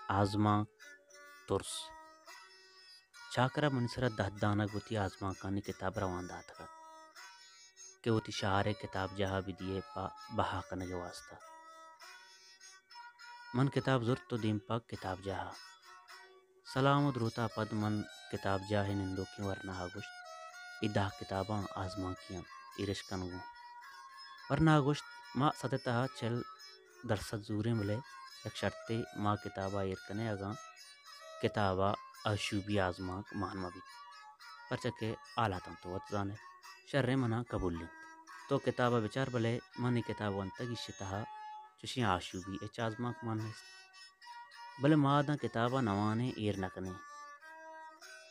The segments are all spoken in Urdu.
آزما ترس چاکرا منسرت دہدانا گوتی آزما کانی کتاب روان داتا کہ وہ تی شعار کتاب جہاں بھی دیے پا بہا کنگ واسطہ من کتاب زرت تو دیم پاک کتاب جہاں سلام دروتا پد من کتاب جاہ نندو کی ورنہ گوشت ادا کتاباں آزما کیاں ایرش کنگو ورنہ گوشت ما ستتہا چل درست زوریں ملے یک شرطے ما کتابا ایرکنے اگاں کتابا اشوبی آزماک مان مبی پرچکے آلاتاں تو وطزانے شر منا قبول لیں تو کتابا بچار بلے منی کتاب وانتگی شتہا چشی آشوبی اچ آزماک مان نیست بلے مادہ کتابا نوانے ایر نکنے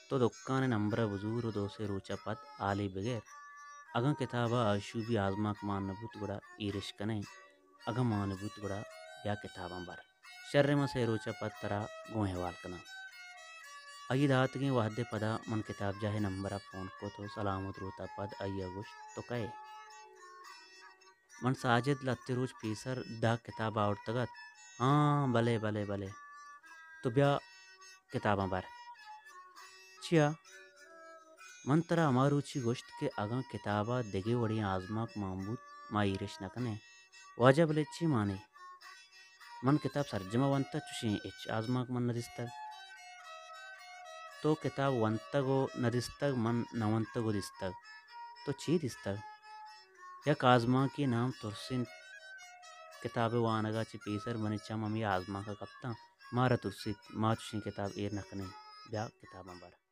تو دکان نمبر بزور دو سے روچا پت آلی بغیر اگاں کتابا آشوبی آزماک مان نبوت گڑا ایرش کنے اگاں مان نبوت گڑا بیا کتاباں بر شر ما سے روچا پت ترا گوہ حوال کنا ای داتگیں وحدے پدا من کتاب جاہ نمبرہ فون کو تو سلامت روتا پد ای اگوشت تو کئے من ساجد لتی روچ پیسر دا کتاب آورتگت ہاں بلے بلے بلے تو بیا کتاباں بر چیا من ترا ہماروچی گوشت کے اگاں کتابا دگے وڑی آزماک مامبوت ما ایرش نکنے واجہ بلے چی مانے من کتاب سرجمہ وانتا چوشیں اچ آزماک من ندستگ تو کتاب وانتگو ندستگ من نوانتگو دستگ تو چی دستگ یک آزماکی نام ترسین کتاب وانگا چی پیسر منی چم ہمی آزماکا کپتا مارا ترسیت ما چوشیں کتاب ایر نکنے بیا کتاباں بر